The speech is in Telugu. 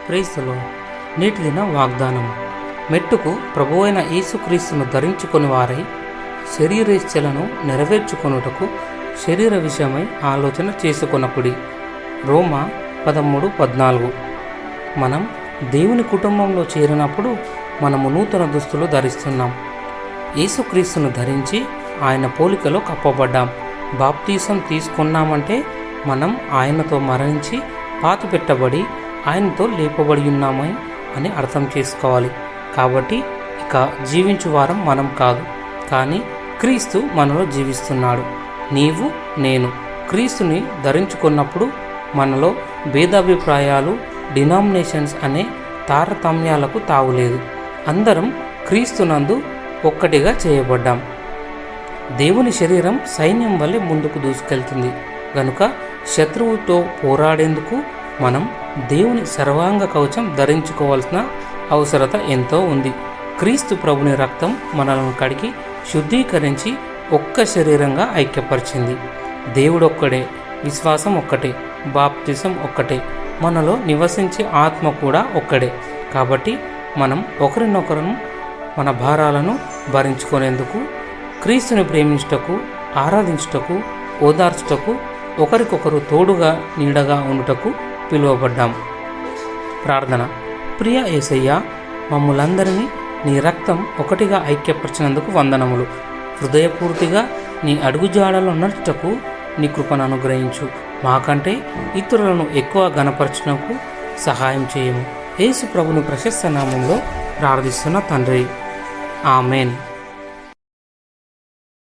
Praise the lord. నేటి దిన వాగ్దానం. మెట్టుకు ప్రభువైన యేసుక్రీస్తును ధరించుకొని వారై శరీరేచ్ఛలను నెరవేర్చుకొనుటకు శరీర విషయమై ఆలోచన చేసుకొనకుడి. రోమా 13:14. మనం దేవుని కుటుంబంలో చేరినప్పుడు మనము నూతన దుస్తులు ధరిస్తున్నాం. యేసుక్రీస్తును ధరించి ఆయన పోలికలో కప్పబడ్డాం. బాప్తీసం తీసుకున్నామంటే మనం ఆయనతో మరణించి పాతిపెట్టబడి ఆయనతో లేపబడి ఉన్నామని అని అర్థం చేసుకోవాలి. కాబట్టి ఇక జీవించు వారం మనం కాదు, కానీ క్రీస్తు మనలో జీవిస్తున్నాడు. నీవు నేను క్రీస్తుని ధరించుకున్నప్పుడు మనలో భేదాభిప్రాయాలు, డినామినేషన్స్ అనే తారతమ్యాలకు తావులేదు. అందరం క్రీస్తునందు ఒక్కటిగా చేయబడ్డాం. దేవుని శరీరం సైన్యం వల్లే ముందుకు దూసుకెళ్తుంది గనుక శత్రువుతో పోరాడేందుకు మనం దేవుని సర్వాంగ కవచం ధరించుకోవాల్సిన అవసరత ఎంతో ఉంది. క్రీస్తు ప్రభుని రక్తం మనలను కడిగి శుద్ధీకరించి ఒక్క శరీరంగా ఐక్యపరిచింది. దేవుడొక్కడే, విశ్వాసం ఒక్కటే, బాప్తిసం ఒక్కటే, మనలో నివసించే ఆత్మ కూడా ఒక్కడే. కాబట్టి మనం ఒకరినొకరు మన భారాలను భరించుకునేందుకు, క్రీస్తుని ప్రేమించుటకు, ఆరాధించుటకు, ఓదార్చుటకు, ఒకరికొకరు తోడుగా నీడగా ఉండుటకు పిలువబడ్డాం. ప్రార్థన. ప్రియ యేసయ్య, మమ్ములందరినీ నీ రక్తం ఒకటిగా ఐక్యపరిచినందుకు వందనములు. హృదయపూర్తిగా నీ అడుగుజాడలో నడుచుటకు నీ కృపను అనుగ్రహించు. మాకంటే ఇతరులను ఎక్కువ ఘనపరచుటకు సహాయం చేయము. యేసు ప్రభుని ప్రశస్త నామంలో ప్రార్థిస్తున్న తండ్రి, ఆమెన్.